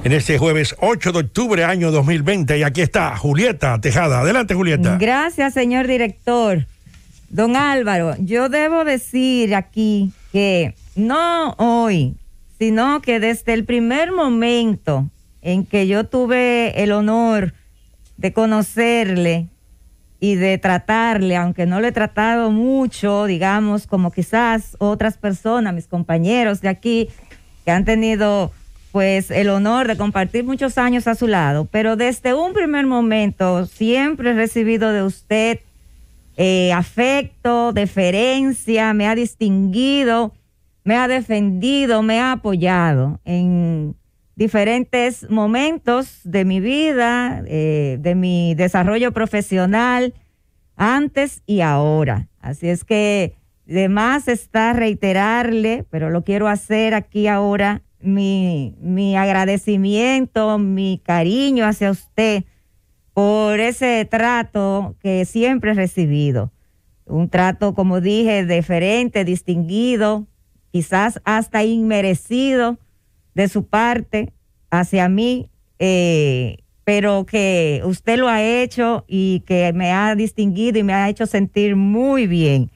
en este jueves 8 de octubre, año 2020. Y aquí está Julieta Tejada. Adelante, Julieta. Gracias, señor director. Don Álvaro, yo debo decir aquí que no hoy, sino que desde el primer momento en que yo tuve el honor de conocerle y de tratarle, aunque no le he tratado mucho, digamos, como quizás otras personas, mis compañeros de aquí, que han tenido pues el honor de compartir muchos años a su lado, pero desde un primer momento siempre he recibido de usted afecto, deferencia, me ha distinguido, me ha defendido, me ha apoyado en diferentes momentos de mi vida, de mi desarrollo profesional, antes y ahora. Así es que de más está reiterarle, pero lo quiero hacer aquí ahora, mi agradecimiento, mi cariño hacia usted por ese trato que siempre he recibido. Un trato, como dije, deferente, distinguido, quizás hasta inmerecido de su parte hacia mí, pero que usted lo ha hecho y que me ha distinguido y me ha hecho sentir muy bien,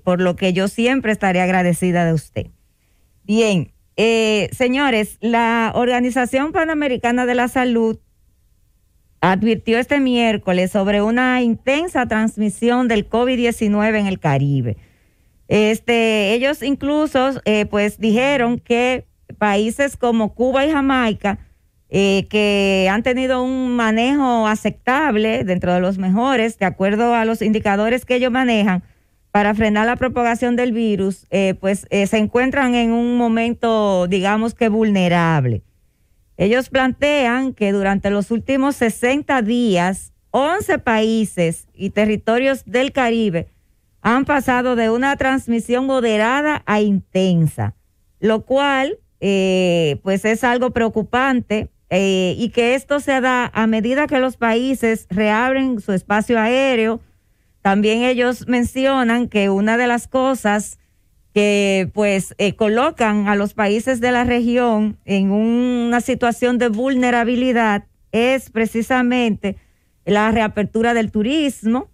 por lo que yo siempre estaré agradecida de usted. Bien, señores, la Organización Panamericana de la Salud advirtió este miércoles sobre una intensa transmisión del COVID-19 en el Caribe. Ellos incluso pues dijeron que países como Cuba y Jamaica, que han tenido un manejo aceptable, dentro de los mejores, de acuerdo a los indicadores que ellos manejan para frenar la propagación del virus, se encuentran en un momento, digamos que vulnerable. Ellos plantean que durante los últimos 60 días, 11 países y territorios del Caribe han pasado de una transmisión moderada a intensa, lo cual pues es algo preocupante, y que esto se da a medida que los países reabren su espacio aéreo. También ellos mencionan que una de las cosas que pues colocan a los países de la región en una situación de vulnerabilidad es precisamente la reapertura del turismo,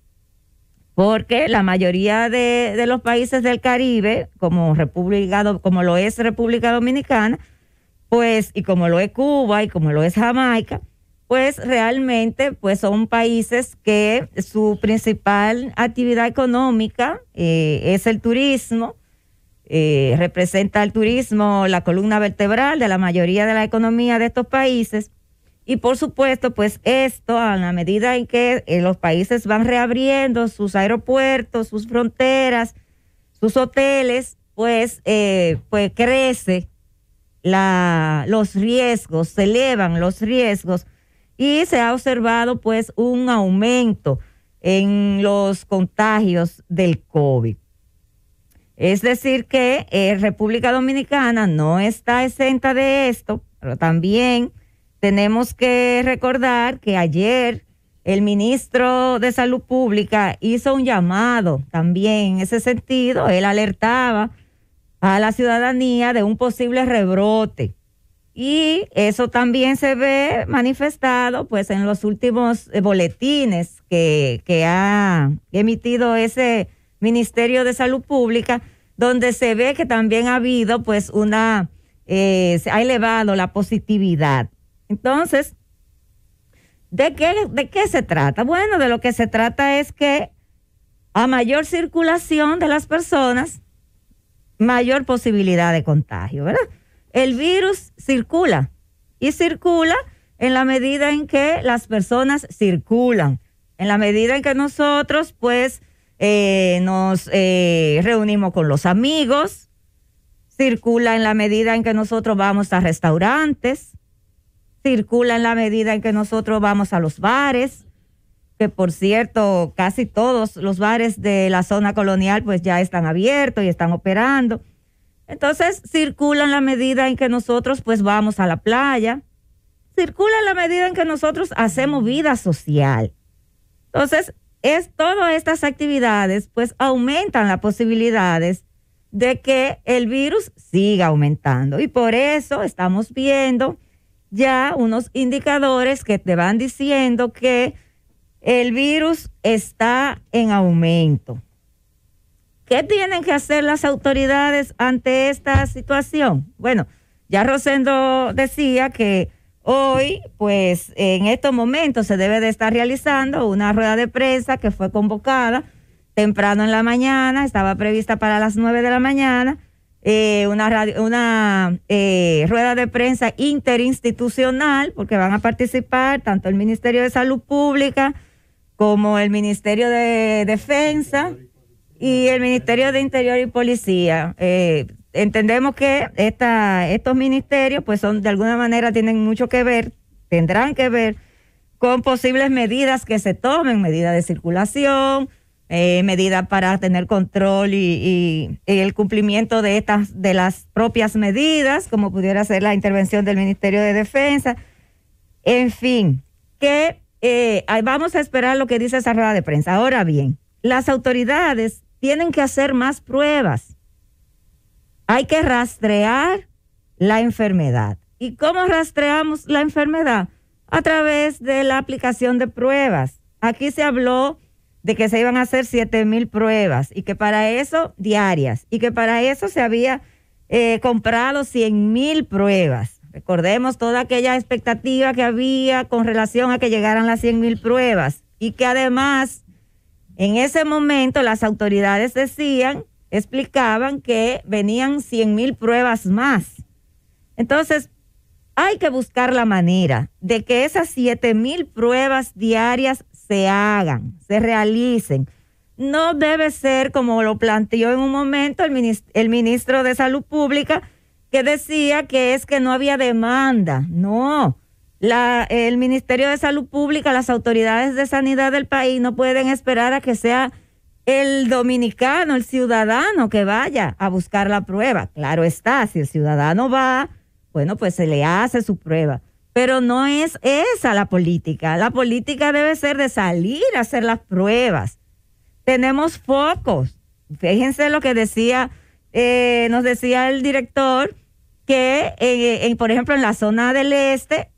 porque la mayoría de los países del Caribe, como lo es República Dominicana, pues, y como lo es Cuba y como lo es Jamaica, pues realmente pues son países que su principal actividad económica es el turismo. Representa el turismo la columna vertebral de la mayoría de la economía de estos países, y por supuesto pues esto, a la medida en que los países van reabriendo sus aeropuertos, sus fronteras, sus hoteles, pues crece los riesgos, se elevan los riesgos, y se ha observado pues un aumento en los contagios del COVID. Es decir que República Dominicana no está exenta de esto, pero también tenemos que recordar que ayer el ministro de Salud Pública hizo un llamado también en ese sentido. Él alertaba a la ciudadanía de un posible rebrote, y eso también se ve manifestado pues en los últimos boletines que ha emitido ese Ministerio de Salud Pública, donde se ve que también ha habido pues se ha elevado la positividad. Entonces, ¿de qué se trata? Bueno, de lo que se trata es que a mayor circulación de las personas, mayor posibilidad de contagio, ¿verdad? El virus circula, y circula en la medida en que las personas circulan, en la medida en que nosotros pues nos reunimos con los amigos, circula en la medida en que nosotros vamos a restaurantes, circula en la medida en que nosotros vamos a los bares, que por cierto casi todos los bares de la zona colonial pues ya están abiertos y están operando. Entonces circula en la medida en que nosotros pues vamos a la playa, circula en la medida en que nosotros hacemos vida social. Entonces, todas estas actividades pues aumentan las posibilidades de que el virus siga aumentando, y por eso estamos viendo ya unos indicadores que te van diciendo que el virus está en aumento. ¿Qué tienen que hacer las autoridades ante esta situación? Bueno, ya Rosendo decía que hoy, pues en estos momentos se debe de estar realizando una rueda de prensa que fue convocada temprano en la mañana, estaba prevista para las 9 de la mañana, una rueda de prensa interinstitucional, porque van a participar tanto el Ministerio de Salud Pública como el Ministerio de Defensa y el Ministerio de Interior y Policía. Entendemos que estos ministerios, pues son de alguna manera tienen mucho que ver, tendrán que ver con posibles medidas que se tomen, medidas de circulación, medidas para tener control y el cumplimiento de las propias medidas, como pudiera ser la intervención del Ministerio de Defensa. En fin, que vamos a esperar lo que dice esa rueda de prensa. Ahora bien, las autoridades tienen que hacer más pruebas. Hay que rastrear la enfermedad. ¿Y cómo rastreamos la enfermedad? A través de la aplicación de pruebas. Aquí se habló de que se iban a hacer 7,000 pruebas y que para eso, diarias, y que para eso se había comprado 100,000 pruebas. Recordemos toda aquella expectativa que había con relación a que llegaran las 100,000 pruebas y que además en ese momento las autoridades explicaban que venían 100,000 pruebas más. Entonces, hay que buscar la manera de que esas 7,000 pruebas diarias se hagan, se realicen. No debe ser como lo planteó en un momento el ministro de Salud Pública, que decía que es que no había demanda. No, el Ministerio de Salud Pública, las autoridades de sanidad del país no pueden esperar a que sea el dominicano, el ciudadano que vaya a buscar la prueba. Claro está, si el ciudadano va, bueno, pues se le hace su prueba. Pero no es esa la política. La política debe ser de salir a hacer las pruebas. Tenemos focos. Fíjense lo que nos decía el director, que por ejemplo en la zona del este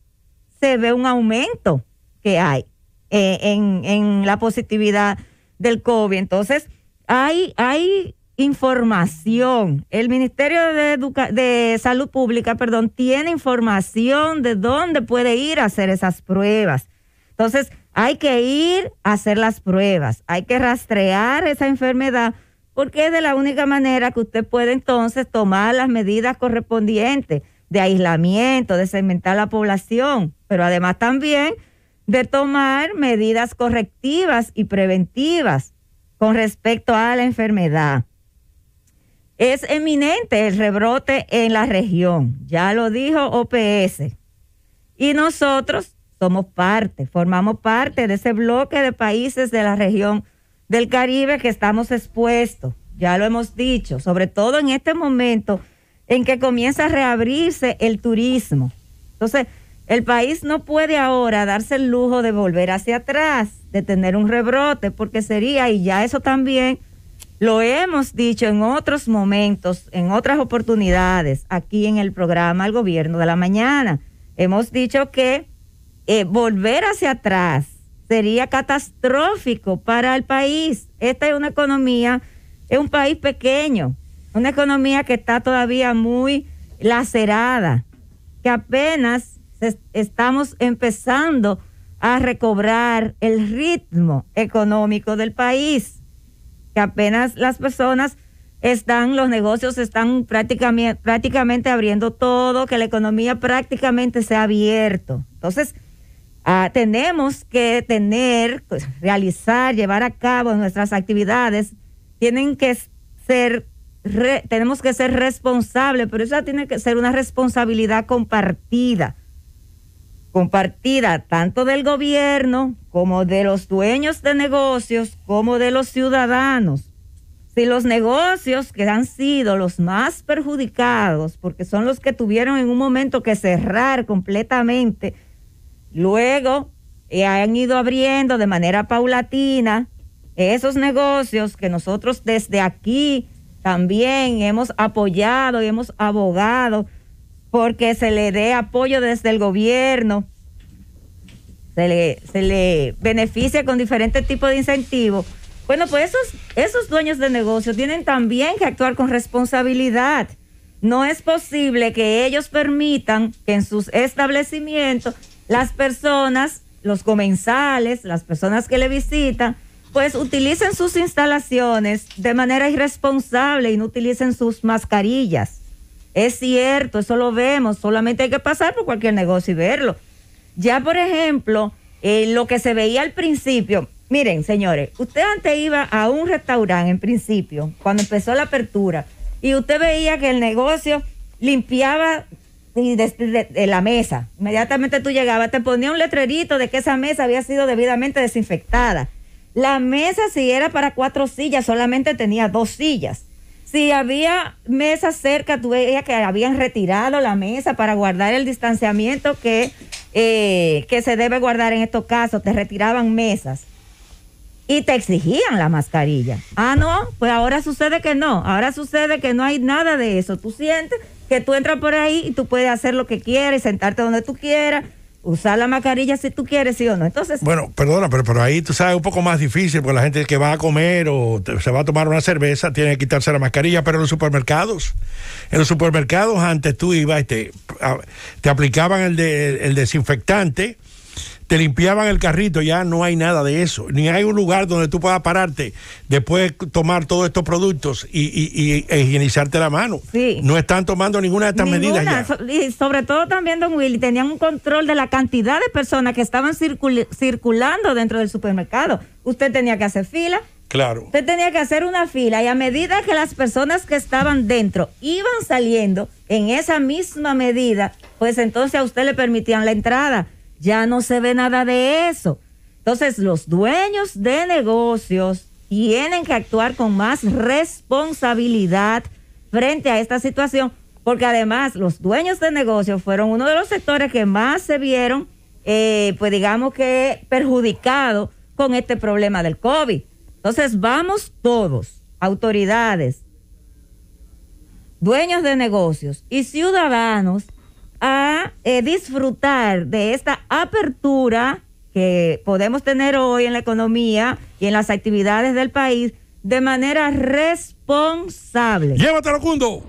se ve un aumento que hay en la positividad del COVID. Entonces, hay información. El Ministerio de Salud Pública, tiene información de dónde puede ir a hacer esas pruebas. Entonces, hay que ir a hacer las pruebas, hay que rastrear esa enfermedad, porque es de la única manera que usted puede entonces tomar las medidas correspondientes de aislamiento, de segmentar la población, pero además también de tomar medidas correctivas y preventivas con respecto a la enfermedad. Es eminente el rebrote en la región, ya lo dijo OPS, y nosotros formamos parte de ese bloque de países de la región del Caribe que estamos expuestos, ya lo hemos dicho, sobre todo en este momento en que comienza a reabrirse el turismo. Entonces, el país no puede ahora darse el lujo de volver hacia atrás, de tener un rebrote, porque sería, y ya eso también lo hemos dicho en otros momentos, en otras oportunidades, aquí en el programa El Gobierno de la Mañana, hemos dicho que volver hacia atrás sería catastrófico para el país. Esta es una economía, es un país pequeño, una economía que está todavía muy lacerada, que apenas estamos empezando a recobrar el ritmo económico del país, que apenas las personas los negocios están prácticamente abriendo todo, que la economía prácticamente se ha abierto. Entonces, tenemos que realizar, llevar a cabo nuestras actividades, tenemos que ser responsables, pero eso tiene que ser una responsabilidad compartida tanto del gobierno como de los dueños de negocios, como de los ciudadanos. Si los negocios que han sido los más perjudicados, porque son los que tuvieron en un momento que cerrar completamente, luego han ido abriendo de manera paulatina esos negocios que nosotros desde aquí también hemos apoyado y hemos abogado porque se le dé apoyo desde el gobierno, se le beneficia con diferentes tipos de incentivos. Bueno, pues esos dueños de negocio tienen también que actuar con responsabilidad. No es posible que ellos permitan que en sus establecimientos las personas, los comensales, las personas que le visitan, pues utilicen sus instalaciones de manera irresponsable y no utilicen sus mascarillas. Es cierto, eso lo vemos, solamente hay que pasar por cualquier negocio y verlo. Ya, por ejemplo, lo que se veía al principio, miren, señores, usted antes iba a un restaurante en principio, cuando empezó la apertura, y usted veía que el negocio limpiaba de la mesa. Inmediatamente tú llegabas, te ponía un letrerito de que esa mesa había sido debidamente desinfectada. La mesa, si era para 4 sillas, solamente tenía 2 sillas. Si había mesas cerca, tú veías que habían retirado la mesa para guardar el distanciamiento que se debe guardar en estos casos. Te retiraban mesas y te exigían la mascarilla. Ah, no, pues ahora sucede que no. Ahora sucede que no hay nada de eso. Tú sientes que tú entras por ahí y tú puedes hacer lo que quieras, sentarte donde tú quieras, usar la mascarilla si tú quieres, sí o no. Entonces, bueno, perdona, pero ahí tú sabes, un poco más difícil, porque la gente que va a comer o se va a tomar una cerveza tiene que quitarse la mascarilla. Pero en los supermercados antes tú ibas y te aplicaban el desinfectante, te limpiaban el carrito. Ya no hay nada de eso, ni hay un lugar donde tú puedas pararte después de tomar todos estos productos e higienizarte la mano. Sí. No están tomando ninguna de estas medidas ya. Y sobre todo también, don Willy, tenían un control de la cantidad de personas que estaban circulando dentro del supermercado. Usted tenía que hacer fila. Claro. Usted tenía que hacer una fila, y a medida que las personas que estaban dentro iban saliendo en esa misma medida, pues entonces a usted le permitían la entrada. Ya no se ve nada de eso. Entonces, los dueños de negocios tienen que actuar con más responsabilidad frente a esta situación, porque además los dueños de negocios fueron uno de los sectores que más se vieron, pues digamos que perjudicados con este problema del COVID. Entonces, vamos todos, autoridades, dueños de negocios y ciudadanos, a disfrutar de esta apertura que podemos tener hoy en la economía y en las actividades del país de manera responsable. Llévatelo, Cundo.